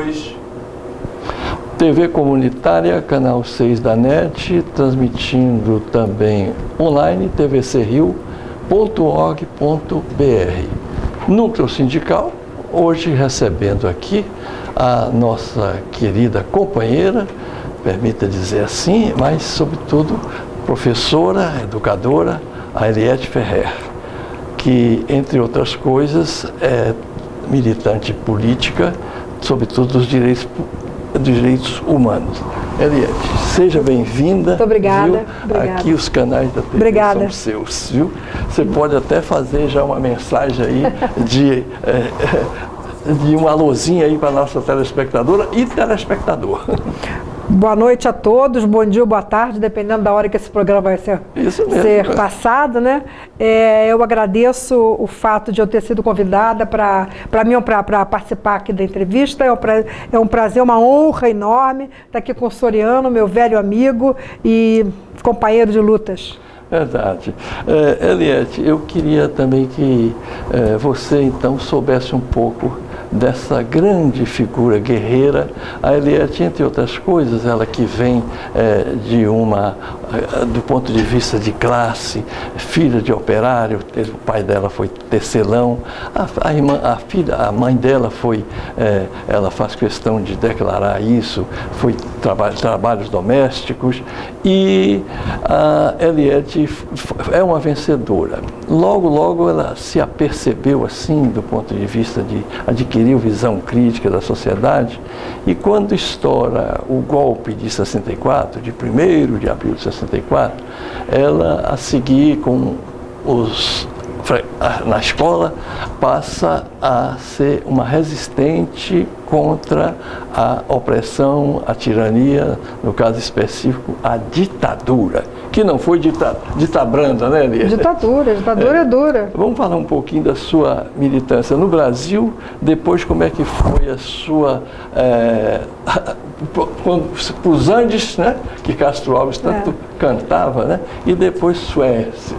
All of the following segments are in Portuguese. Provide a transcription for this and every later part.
2. TV Comunitária, canal 6 da NET, transmitindo também online, tvcrio.org.br. Núcleo Sindical, hoje recebendo aqui a nossa querida companheira, permita dizer assim, mas sobretudo professora, educadora, a Eliette Ferrer, que, entre outras coisas, é militante política, sobretudo dos direitos humanos. Eliette, seja bem-vinda. Muito obrigada. Obrigada. Aqui os canais da TV são seus, viu? Você pode até fazer já uma mensagem aí de uma alôzinha aí para a nossa telespectadora e telespectador. Boa noite a todos, bom dia ou boa tarde, dependendo da hora que esse programa vai ser passado, né? Eu agradeço o fato de eu ter sido convidada para participar aqui da entrevista. É um prazer, uma honra enorme estar aqui com o Soriano, meu velho amigo e companheiro de lutas. Verdade. Eliette, eu queria também que você então soubesse um pouco dessa grande figura guerreira. A Eliette, entre outras coisas, ela que vem do ponto de vista de classe, filha de operário, o pai dela foi tecelão, a mãe dela ela faz questão de declarar isso, foi trabalhos domésticos, e a Eliette é uma vencedora. Logo, logo ela se apercebeu assim, do ponto de vista de adquirir visão crítica da sociedade, e quando estoura o golpe de 64, de 1º de abril de 64, ela, a seguir na escola, passa a ser uma resistente contra a opressão, a tirania, no caso específico, a ditadura, que não foi ditabranda, né, Eliette? Ditadura é dura. Vamos falar um pouquinho da sua militância no Brasil, depois como é que foi a sua... para os Andes, né, que Castro Alves tanto cantava, né, e depois Suécia.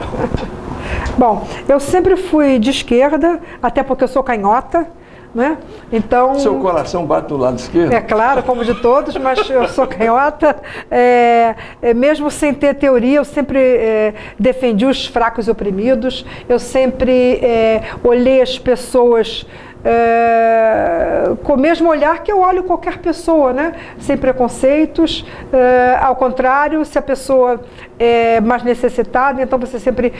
Bom, eu sempre fui de esquerda, até porque eu sou canhota, né? Então, seu coração bate do lado esquerdo? É claro, como de todos, mas eu sou canhota. Mesmo sem ter teoria, eu sempre defendi os fracos e oprimidos, eu sempre olhei as pessoas com o mesmo olhar que eu olho qualquer pessoa, né? Sem preconceitos. Ao contrário, se a pessoa é mais necessitada, então você sempre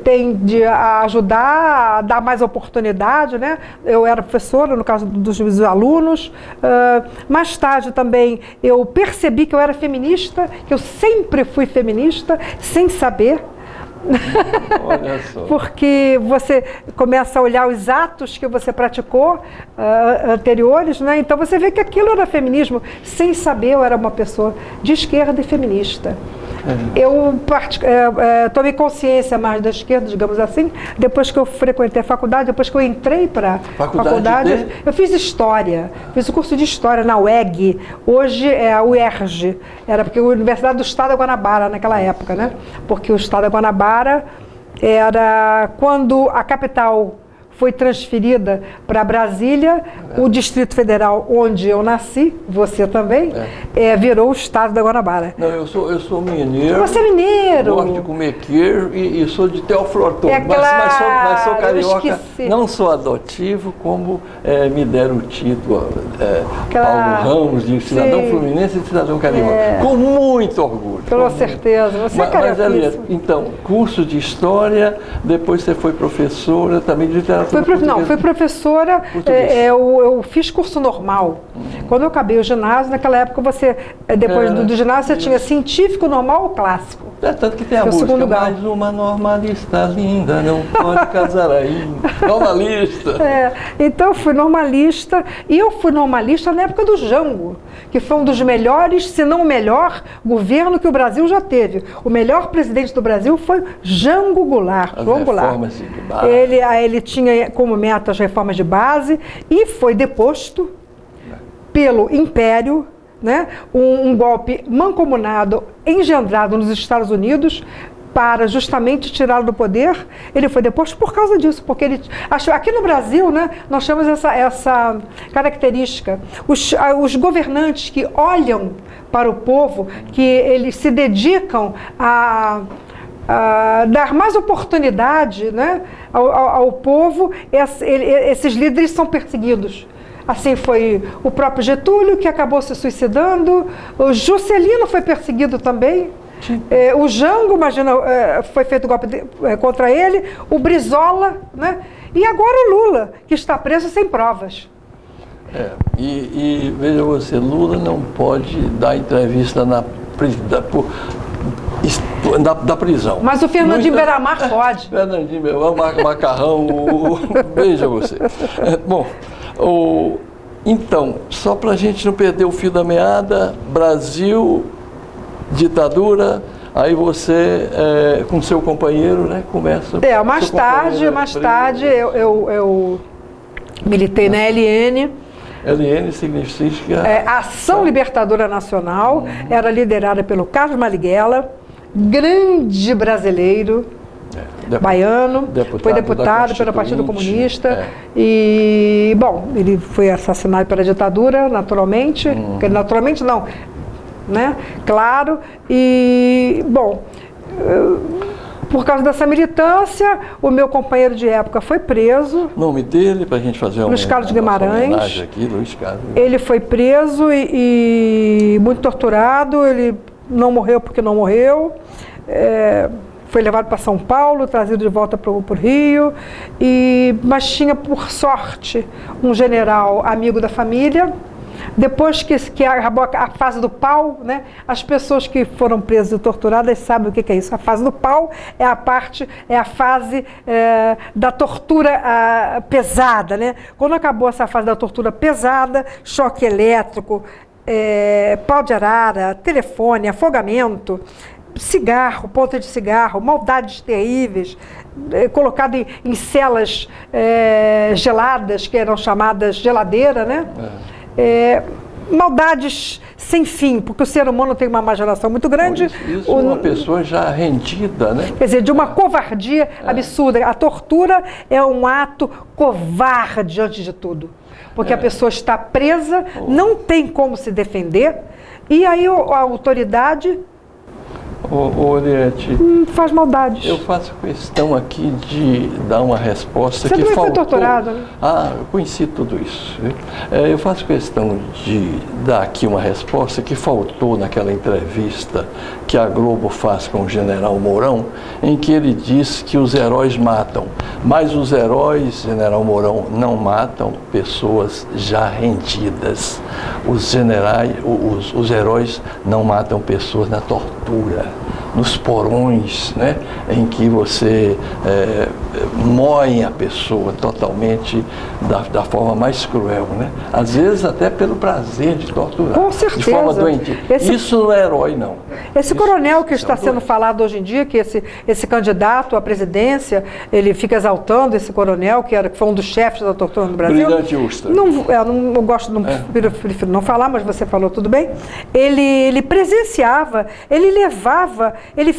tende a ajudar, a dar mais oportunidade, né? Eu era professora, no caso dos alunos. Mais tarde também eu percebi que eu era feminista, que eu sempre fui feminista, sem saber. Olha só. Porque você começa a olhar os atos que você praticou anteriores, né? Então você vê que aquilo era feminismo. Sem saber, eu era uma pessoa de esquerda e feminista. Eu tomei consciência mais da esquerda, digamos assim, depois que eu frequentei a faculdade, depois que eu entrei para a faculdade. Eu fiz História, fiz o curso de História na UEG, hoje é a UERJ, era porque a Universidade do Estado da Guanabara naquela época, né? Porque o Estado da Guanabara era quando a capital foi transferida para Brasília, o Distrito Federal, onde eu nasci, você também, virou o Estado da Guanabara. Não, eu sou mineiro. Você é mineiro? Gosto de comer queijo e sou de Teófilo Otoni, claro, mas sou carioca, não sou adotivo, como me deram o título, Paulo Ramos, de cidadão fluminense e de cidadão carioca, com muito orgulho. Com certeza, você é carioca. Então, curso de História, depois você foi professora também de literatura. Fui professora, eu fiz curso normal. Quando eu acabei o ginásio, naquela época depois do ginásio, você tinha científico, normal ou clássico. Tanto que tem a música, mais uma normalista linda, não pode casar ainda. Normalista. Então eu fui normalista, e eu fui normalista na época do Jango, que foi um dos melhores, se não o melhor, governo que o Brasil já teve. O melhor presidente do Brasil foi Jango Goulart. João Goulart. Ele tinha como meta as reformas de base e foi deposto pelo Império, né? Um golpe mancomunado, engendrado nos Estados Unidos, para justamente tirá-lo do poder, ele foi deposto por causa disso, porque ele achou, aqui no Brasil, né, nós temos essa característica, os governantes que olham para o povo, que eles se dedicam a dar mais oportunidade, né, ao povo, esses líderes são perseguidos. Assim foi o próprio Getúlio, que acabou se suicidando, o Juscelino foi perseguido também, o Jango, imagina, foi feito golpe contra ele, o Brizola, né, e agora o Lula, que está preso sem provas. E veja você, Lula não pode dar entrevista da prisão. Mas o Fernandinho Beiramar pode. Fernandinho, macarrão, veja você. Bom, então, só para a gente não perder o fio da meada, Brasil, ditadura, aí você, com seu companheiro, né, começa... mais tarde eu militei na LN. LN significa... Ação Libertadora Nacional, era liderada pelo Carlos Marighella, grande brasileiro, baiano, foi deputado pelo Partido Comunista e, bom, ele foi assassinado pela ditadura, naturalmente, naturalmente não, né, claro, e, bom, por causa dessa militância, o meu companheiro de época foi preso. O nome dele, para a gente fazer Luiz Carlos Guimarães. Aqui, Luiz Carlos. Ele foi preso e muito torturado, ele não morreu porque não morreu. Foi levado para São Paulo, trazido de volta para o Rio, mas tinha, por sorte, um general amigo da família. Depois que acabou a fase do pau, né, as pessoas que foram presas e torturadas sabem o que é isso. A fase do pau é a fase da tortura pesada, né? Quando acabou essa fase da tortura pesada, choque elétrico, pau de arara, telefone, afogamento, cigarro, ponta de cigarro, maldades terríveis, colocado em celas geladas, que eram chamadas geladeira, né? Maldades sem fim, porque o ser humano tem uma imaginação muito grande. Isso é uma pessoa já rendida, né? Quer dizer, de uma covardia absurda. A tortura é um ato covarde antes de tudo, porque a pessoa está presa, não tem como se defender, e aí a autoridade... Oriente, faz maldades. Eu faço questão aqui de dar uma resposta que faltou. Você também foi torturado, né? Eu conheci tudo isso. Eu faço questão de dar aqui uma resposta que faltou naquela entrevista que a Globo faz com o general Mourão, em que ele diz que os heróis matam, mas os heróis, general Mourão, não matam pessoas já rendidas. Os heróis não matam pessoas na tortura, nos porões, né, em que você moe a pessoa totalmente da forma mais cruel, né? Às vezes até pelo prazer de torturar. Com certeza. De forma doente. Isso não é herói, não. Esse coronel que está sendo falado hoje em dia, que esse candidato à presidência, ele fica exaltando esse coronel, que foi um dos chefes da tortura no Brasil. Brilhante Ustra. Não gosto, prefiro não falar, mas você falou tudo bem. Ele presenciava, ele levava, ele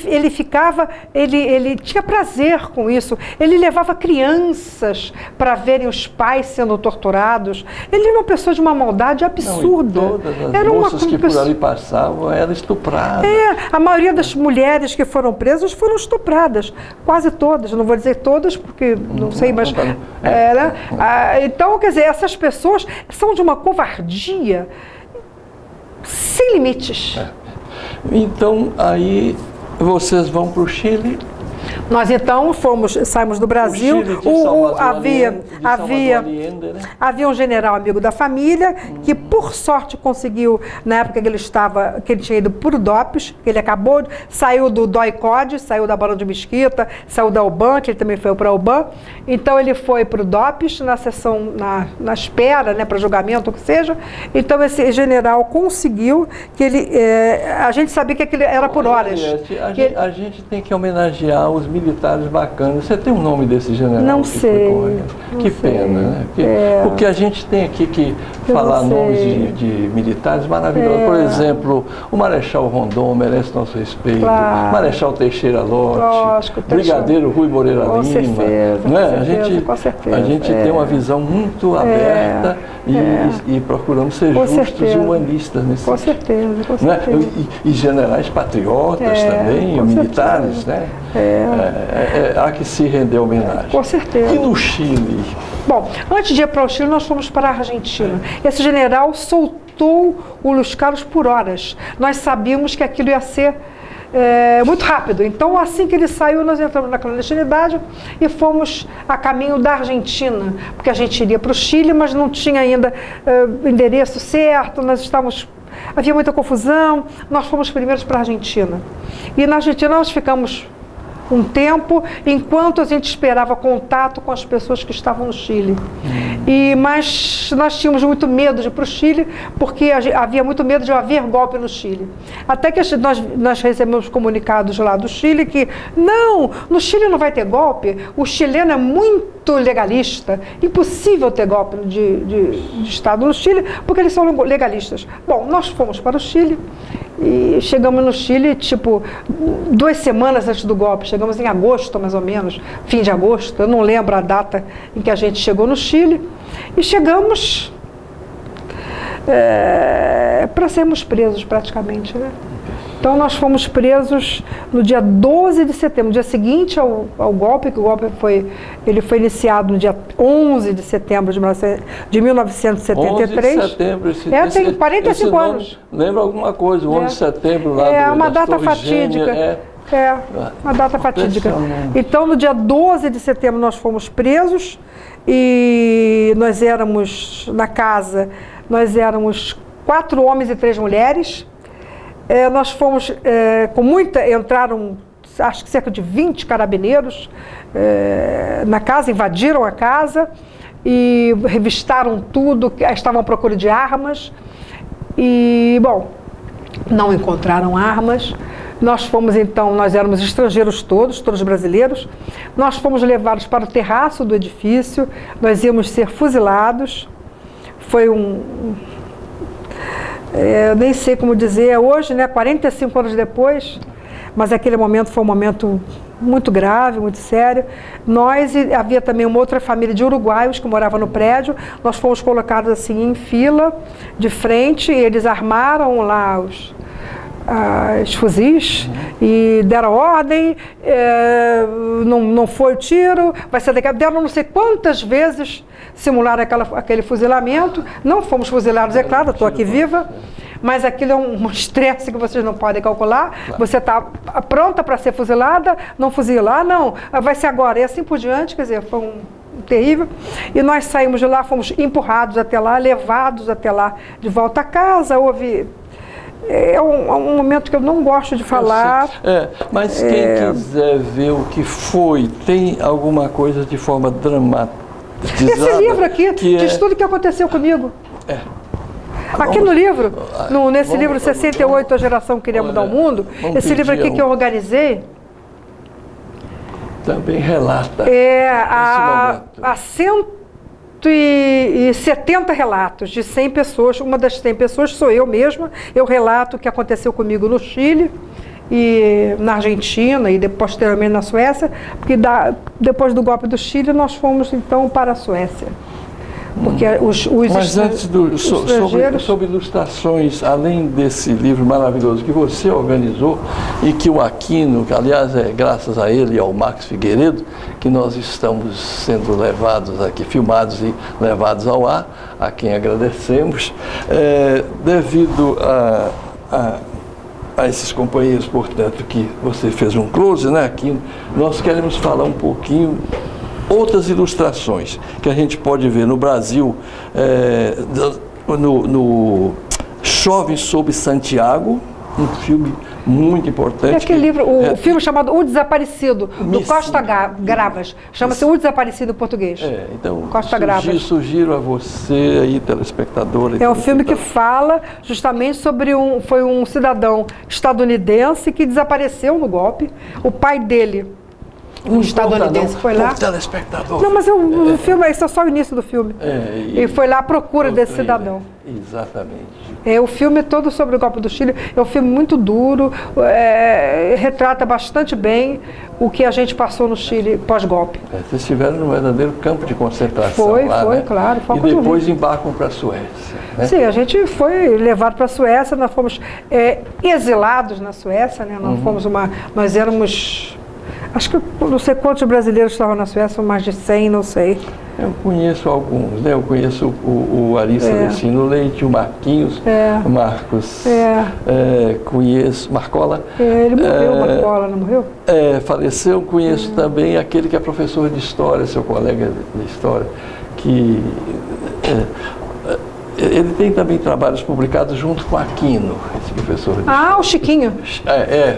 tinha prazer com isso. Ele levava crianças para verem os pais sendo torturados. Ele era uma pessoa de uma maldade absurda. Não, todas as moças que por ali passavam eram estupradas. A maioria das mulheres que foram presas foram estupradas. Quase todas, não vou dizer todas, porque não sei, mas... né? Então, quer dizer, essas pessoas são de uma covardia sem limites. Então, aí vocês vão para o Chile. Nós então saímos do Brasil. Havia um general amigo da família que, por sorte, conseguiu, na época que ele tinha ido para o DOPS, que ele saiu do DOI-CODE, saiu da Barão de Mesquita, saiu da UBAN, que ele também foi para a UBAN. Então ele foi para o DOPS na sessão, na espera, né, para julgamento, o que seja. Então esse general conseguiu que ele... a gente sabia que aquele era por horas. A gente tem que homenagear os militares bacanas. Você tem o nome desse general? Não sei. Que pena, né? Porque a gente tem aqui que falar nomes de militares maravilhosos. Por exemplo, o Marechal Rondon merece nosso respeito. Claro. Marechal Teixeira Lott, Lógico, Brigadeiro Rui Moreira com Lima. Certeza, não é? com certeza. A gente tem uma visão muito aberta e procuramos ser justos e humanistas nesse Com certeza, com certeza. Né? E generais patriotas também, militares, né? Há que se render homenagem. Com certeza. E no Chile? Bom, antes de ir para o Chile, nós fomos para a Argentina. Esse general soltou o Luiz Carlos por horas. Nós sabíamos que aquilo ia ser muito rápido. Então, assim que ele saiu, nós entramos na clandestinidade e fomos a caminho da Argentina, porque a gente iria para o Chile, mas não tinha ainda endereço certo, havia muita confusão. Nós fomos primeiros para a Argentina. E na Argentina nós ficamos um tempo, enquanto a gente esperava contato com as pessoas que estavam no Chile. Mas nós tínhamos muito medo de ir para o Chile, porque havia muito medo de haver golpe no Chile. Até que nós recebemos comunicados lá do Chile que, não, no Chile não vai ter golpe, o chileno é muito legalista, impossível ter golpe de Estado no Chile, porque eles são legalistas. Bom, nós fomos para o Chile, e chegamos no Chile, 2 semanas antes do golpe. Chegamos em agosto, mais ou menos, fim de agosto. Eu não lembro a data em que a gente chegou no Chile. E chegamos para sermos presos, praticamente, né? Então, nós fomos presos no dia 12 de setembro, no dia seguinte ao golpe, que o golpe foi iniciado no dia 11 de setembro de 1973. 11 de setembro. Tem 45 anos. Lembra alguma coisa, o 11 de setembro lá uma data fatídica. Uma data fatídica. Então, no dia 12 de setembro, nós fomos presos e nós éramos, na casa, 4 homens e 3 mulheres. Nós fomos entraram, acho que cerca de 20 carabineiros na casa, invadiram a casa e revistaram tudo, estavam à procura de armas e, bom, não encontraram armas. Nós fomos então, nós éramos estrangeiros todos brasileiros, nós fomos levados para o terraço do edifício, nós íamos ser fuzilados. Foi eu nem sei como dizer, hoje, né, 45 anos depois, mas aquele momento foi um momento muito grave, muito sério. Havia também uma outra família de uruguaios que morava no prédio, nós fomos colocados assim em fila, de frente, e eles armaram lá os fuzis e deram ordem, não foi o tiro, vai ser daqui. Deram não sei quantas vezes simular aquele fuzilamento. Não fomos fuzilados, é claro, estou aqui viva, mas aquilo é um estresse que vocês não podem calcular. Claro. Você está pronta para ser fuzilada, não fuzila, não, vai ser agora, e assim por diante. Quer dizer, foi terrível. E nós saímos de lá, fomos empurrados até lá, levados até lá de volta a casa. Houve... É um momento que eu não gosto de falar. Mas quem quiser ver o que foi, tem alguma coisa de forma dramatizada. Esse livro aqui diz tudo o que aconteceu comigo. Aqui no livro, nesse livro 68, A Geração que Queria Mudar o Mundo, esse livro aqui que eu organizei, também relata há 170 relatos de 100 pessoas. Uma das 100 pessoas sou eu mesma. Eu relato o que aconteceu comigo no Chile e na Argentina e posteriormente na Suécia, porque depois do golpe do Chile nós fomos então para a Suécia. Porque Mas antes sobre ilustrações, além desse livro maravilhoso que você organizou e que o Aquino, que aliás é graças a ele e ao Max Figueiredo que nós estamos sendo levados aqui, filmados e levados ao ar, a quem agradecemos, devido a esses companheiros, portanto, que você fez um close, né, Aquino, nós queremos falar um pouquinho outras ilustrações que a gente pode ver no Brasil, no Chove sobre Santiago, um filme muito importante. Aquele livro, o filme chamado O Desaparecido, do Costa Gravas. Chama-se O Desaparecido em português. Então, Costa Gravas. Sugiro a você aí, telespectador. É um filme que fala justamente sobre foi um cidadão estadunidense que desapareceu no golpe. O pai dele um estadunidense foi lá. O telespectador. Não, mas o filme, esse é só o início do filme. Ele foi lá à procura desse cidadão. Exatamente. O filme é todo sobre o golpe do Chile. É um filme muito duro, retrata bastante bem o que a gente passou no Chile pós-golpe. Vocês estiveram num verdadeiro campo de concentração foi, lá, né? Claro. E depois embarcam para a Suécia. Né? Sim, a gente foi levado para a Suécia, nós fomos exilados na Suécia, né? Nós éramos... Acho que não sei quantos brasileiros estavam na Suécia, mais de 100, não sei. Eu conheço alguns, né? Eu conheço o Arissa Lucino Leite, o Marquinhos, o Marcos, conheço Marcola. Ele morreu, Marcola, não morreu? Faleceu, conheço também aquele que é professor de História, seu colega de História, que... ele tem também trabalhos publicados junto com Aquino, esse professor. O Chiquinho.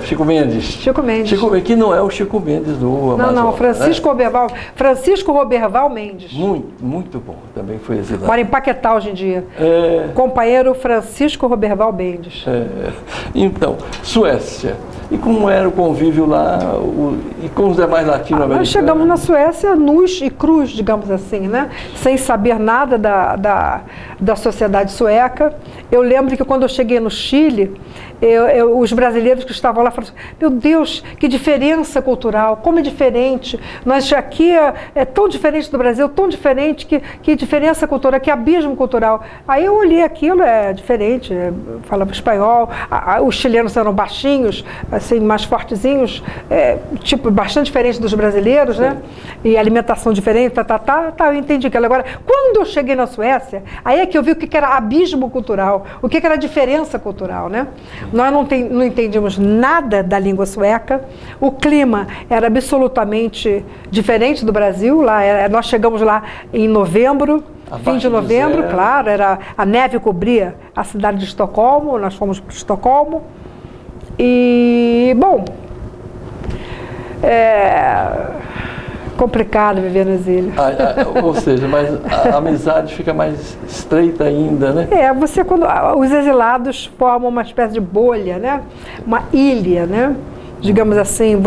Chico Mendes. Chico Mendes. Que não é o Chico Mendes do Amazonas. Não, Francisco Roberval Mendes. Muito bom, também foi exilado. Mora em Paquetá hoje em dia. Companheiro Francisco Roberval Mendes. Então, Suécia. E como era o convívio lá e com os demais latino-americanos? Nós chegamos na Suécia nus e crus, digamos assim, né? Sem saber nada da sociedade sueca. Eu lembro que quando eu cheguei no Chile, os brasileiros que estavam lá falaram assim, meu Deus, que diferença cultural, como é diferente. Nós aqui é tão diferente do Brasil, tão diferente, que diferença cultural, que abismo cultural. Aí eu olhei aquilo, é diferente, falava espanhol, os chilenos eram baixinhos, assim, mais fortezinhos, tipo, bastante diferente dos brasileiros, né? E alimentação diferente, eu entendi aquilo. Agora, quando eu cheguei na Suécia, aí é que eu vi o que era abismo cultural, o que era diferença cultural, né? Nós não entendíamos nada da língua sueca, o clima era absolutamente diferente do Brasil, nós chegamos lá em novembro, fim de novembro, claro, a neve cobria a cidade de Estocolmo, nós fomos para Estocolmo, e, bom, complicado viver no exílio. Ou seja, mas a amizade fica mais estreita ainda, né? Quando os exilados formam uma espécie de bolha, né? Uma ilha, né? Digamos assim,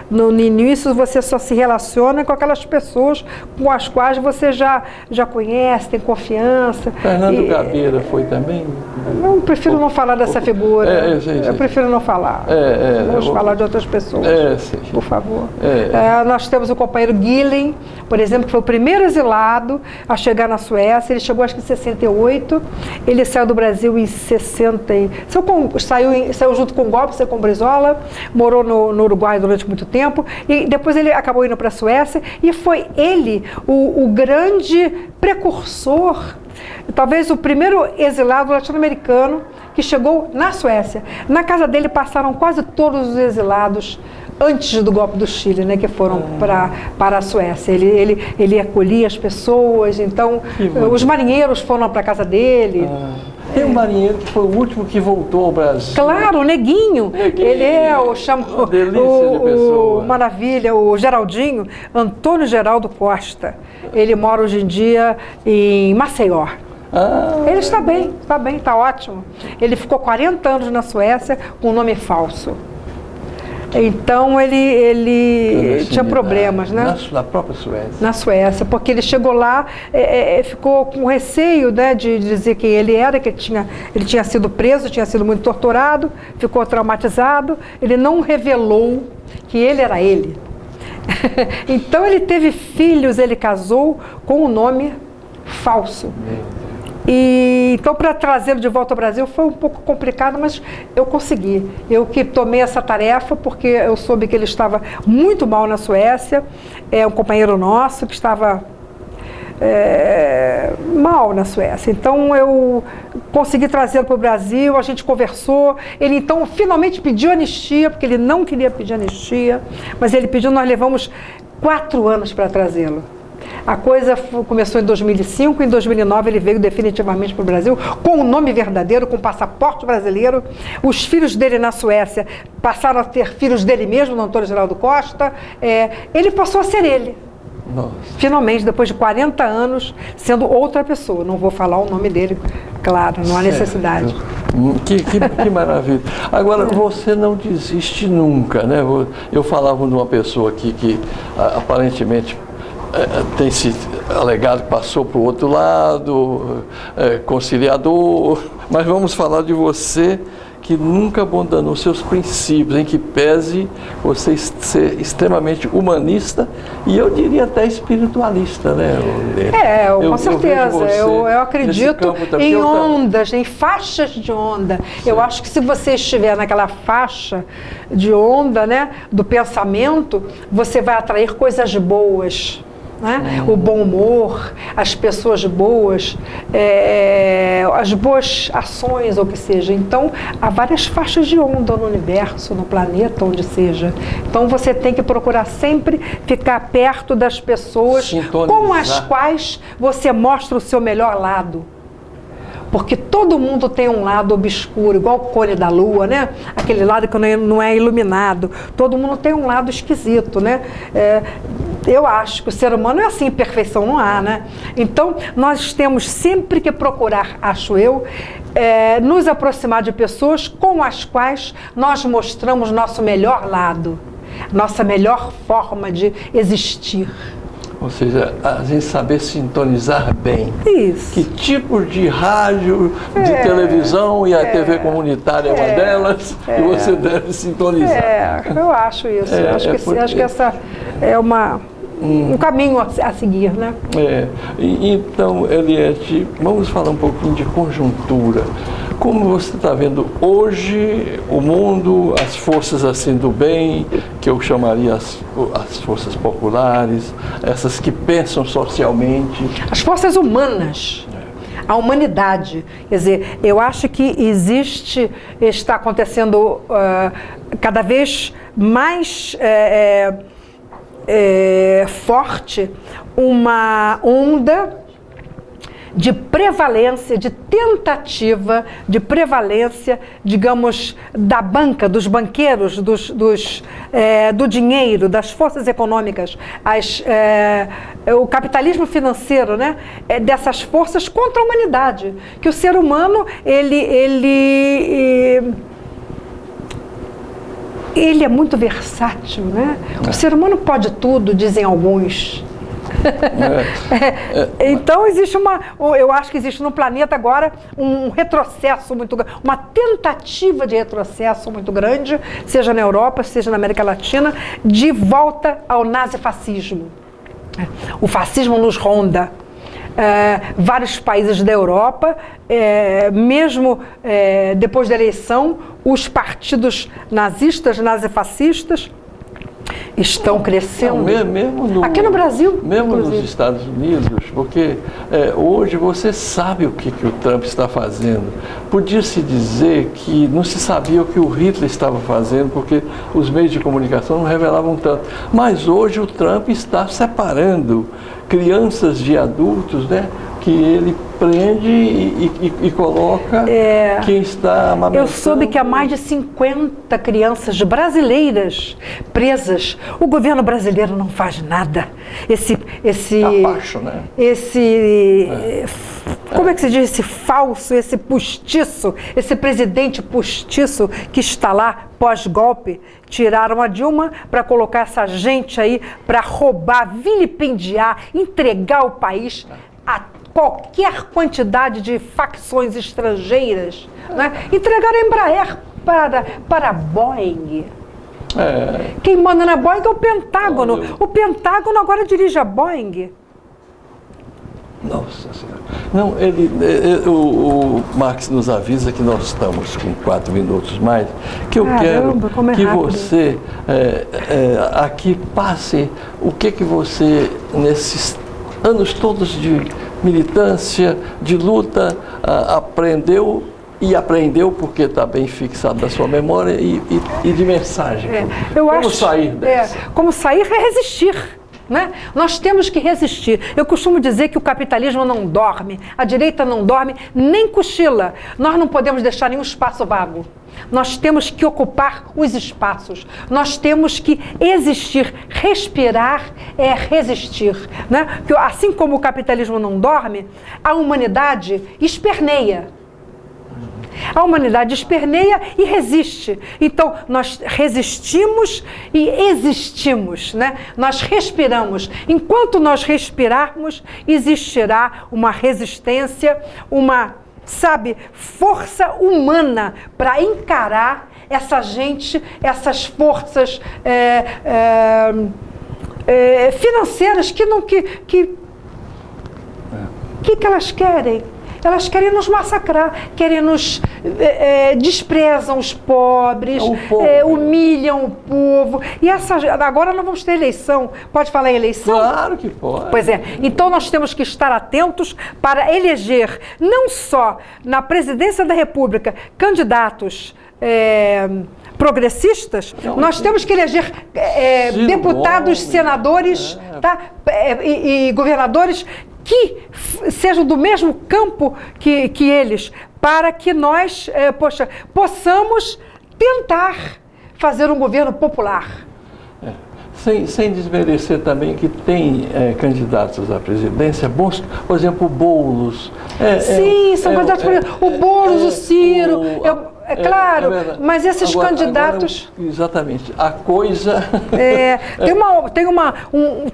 no início, você só se relaciona com aquelas pessoas com as quais você já conhece, tem confiança. Fernando Gabeira foi também? Eu prefiro não falar dessa figura. Eu prefiro não falar. Vamos falar de outras pessoas, por favor. Nós temos o companheiro Guilhem, por exemplo, que foi o primeiro exilado a chegar na Suécia. Ele chegou, acho que em 68. Ele saiu do Brasil em 60. Saiu junto com o golpe, com o Brizola. Morou no Uruguai durante muito tempo e depois ele acabou indo para a Suécia e foi ele o grande precursor, talvez o primeiro exilado latino-americano que chegou na Suécia. Na casa dele passaram quase todos os exilados antes do golpe do Chile, né, que foram para a Suécia. Ele acolhia as pessoas, então os marinheiros foram para a casa dele. Tem um marinheiro que foi o último que voltou ao Brasil. Claro, o Neguinho. Ele é o maravilha, o Geraldinho, Antônio Geraldo Costa. Ele mora hoje em dia em Maceió. Ele está bem, está ótimo. Ele ficou 40 anos na Suécia com um nome falso. Então ele tinha problemas, né? Na própria Suécia. Na Suécia, porque ele chegou lá, ficou com receio, né, de dizer quem ele era, que ele tinha sido preso, tinha sido muito torturado, ficou traumatizado, ele não revelou que ele era ele. Então ele teve filhos, ele casou com um nome falso. Então, para trazê-lo de volta ao Brasil foi um pouco complicado, mas eu consegui. Eu que tomei essa tarefa porque eu soube que ele estava muito mal na Suécia, um companheiro nosso que estava mal na Suécia. Então, eu consegui trazê-lo para o Brasil, a gente conversou. Ele, então, finalmente pediu anistia, porque ele não queria pedir anistia, mas ele pediu, nós levamos 4 anos para trazê-lo. A coisa começou em 2005, em 2009 ele veio definitivamente para o Brasil, com o nome verdadeiro, com passaporte brasileiro. Os filhos dele na Suécia passaram a ter filhos dele mesmo, no Antônio Geraldo Costa. Ele passou a ser ele. Nossa. Finalmente, depois de 40 anos, sendo outra pessoa. Não vou falar o nome dele, claro, não há necessidade. Que maravilha. Agora, você não desiste nunca, né? Eu falava de uma pessoa aqui que aparentemente tem se alegado que passou para o outro lado, conciliador, mas vamos falar de você que nunca abandonou seus princípios, em que pese você ser extremamente humanista e eu diria até espiritualista, né? Com certeza. Eu acredito em ondas, em faixas de onda. Sim. Eu acho que se você estiver naquela faixa de onda, né, do pensamento, você vai atrair coisas boas. Né? O bom humor, as pessoas boas, as boas ações, ou o que seja. Então, há várias faixas de onda no universo, no planeta, onde seja. Então, você tem que procurar sempre ficar perto das pessoas com as quais você mostra o seu melhor lado. Porque todo mundo tem um lado obscuro, igual o cone da lua, né? Aquele lado que não é iluminado. Todo mundo tem um lado esquisito, né? Eu acho que o ser humano é assim, perfeição não há, né? Então, nós temos sempre que procurar, acho eu, nos aproximar de pessoas com as quais nós mostramos nosso melhor lado, nossa melhor forma de existir. Ou seja, a gente saber sintonizar bem. Isso. Que tipo de rádio, de televisão, e a TV comunitária é uma delas, e você deve sintonizar. Eu acho isso. Acho que essa é um caminho a seguir, né? Então, Eliette, vamos falar um pouquinho de conjuntura. Como você está vendo hoje o mundo, as forças assim do bem, que eu chamaria as forças populares, essas que pensam socialmente. As forças humanas. A humanidade. Quer dizer, eu acho que está acontecendo cada vez mais forte uma onda de prevalência, de tentativa de prevalência, digamos, da banca, dos banqueiros, do dinheiro, das forças econômicas, o capitalismo financeiro, né? Dessas forças contra a humanidade. Que o ser humano, ele é muito versátil, né? O ser humano pode tudo, dizem alguns. Então eu acho que existe no planeta agora um retrocesso muito grande, uma tentativa de retrocesso muito grande, seja na Europa, seja na América Latina, de volta ao nazifascismo. O fascismo nos ronda. Vários países da Europa, mesmo depois da eleição, os partidos nazistas, nazifascistas, estão crescendo. Aqui no Brasil. Mesmo nos Estados Unidos, porque hoje você sabe o que o Trump está fazendo. Podia-se dizer que não se sabia o que o Hitler estava fazendo, porque os meios de comunicação não revelavam tanto. Mas hoje o Trump está separando crianças de adultos, né? Que ele prende e coloca quem está amamentando. Eu soube que há mais de 50 crianças brasileiras presas. O governo brasileiro não faz nada. Capacho, né? Como é que se diz? Esse falso, esse postiço, esse presidente postiço que está lá pós-golpe. Tiraram a Dilma para colocar essa gente aí para roubar, vilipendiar, entregar o país a qualquer quantidade de facções estrangeiras, né? Entregaram a Embraer para a Boeing. Quem manda na Boeing é o Pentágono. O Pentágono agora dirige a Boeing. Nossa Senhora. Não, o Marx nos avisa que nós estamos com 4 minutos mais, que eu quero que você aqui passe o que você, nesses anos todos de militância, de luta, aprendeu porque está bem fixado na sua memória e de mensagem. Como sair dessa? Como sair é resistir. Né? Nós temos que resistir. Eu costumo dizer que o capitalismo não dorme, a direita não dorme, nem cochila. Nós não podemos deixar nenhum espaço vago. Nós temos que ocupar os espaços. Nós temos que existir. Respirar é resistir. Né? Porque assim como o capitalismo não dorme, a humanidade esperneia. A humanidade esperneia e resiste. Então, nós resistimos e existimos, né? Nós respiramos. Enquanto nós respirarmos, existirá uma resistência, uma, força humana para encarar essa gente, essas forças financeiras que elas querem? Elas querem nos massacrar, desprezam os pobres, humilham o povo. E agora nós vamos ter eleição. Pode falar em eleição? Claro que pode. Pois é. Então nós temos que estar atentos para eleger, não só na presidência da República, candidatos progressistas, nós temos que eleger deputados, senadores, e governadores que sejam do mesmo campo que eles, para que nós possamos tentar fazer um governo popular. Sem desmerecer também que tem candidatos à presidência bons, por exemplo, o Boulos. Sim, são candidatos, o Boulos, o Ciro, claro, mas esses candidatos... Agora, exatamente, a coisa...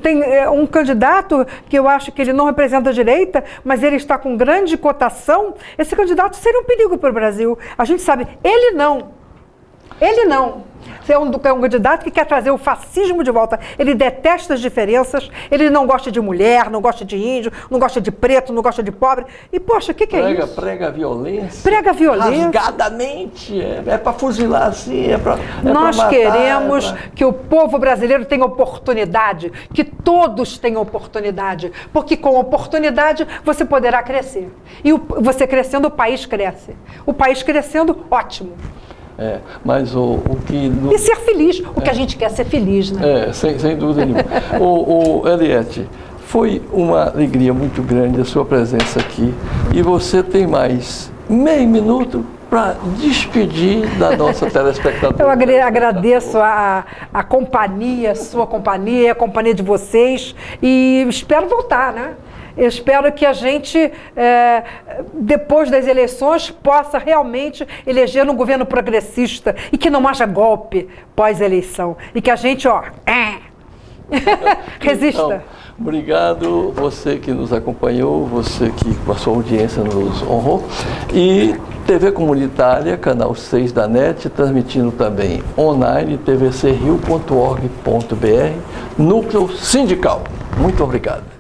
Tem um candidato que eu acho que ele não representa a direita, mas ele está com grande cotação. Esse candidato seria um perigo para o Brasil. A gente sabe, ele não. É um candidato que quer trazer o fascismo de volta. Ele detesta as diferenças, ele não gosta de mulher, não gosta de índio, não gosta de preto, não gosta de pobre. E, poxa, o que é isso? Prega violência. Prega violência. Rasgadamente. É para fuzilar, assim, Nós queremos que o povo brasileiro tenha oportunidade, que todos tenham oportunidade, porque com oportunidade você poderá crescer. E você crescendo, o país cresce. O país crescendo, ótimo. Mas o que... E ser feliz, o que a gente quer é ser feliz, né? Sem dúvida nenhuma. Eliette, foi uma alegria muito grande a sua presença aqui e você tem mais meio minuto para despedir da nossa telespectadora. Eu agradeço a companhia, sua companhia, a companhia de vocês e espero voltar, né? Eu espero que a gente, depois das eleições, possa realmente eleger um governo progressista e que não haja golpe pós-eleição. E que a gente, resista. Então, obrigado, você que nos acompanhou, você que com a sua audiência nos honrou. E TV Comunitária, canal 6 da NET, transmitindo também online, tvcrio.org.br, Núcleo Sindical. Muito obrigado.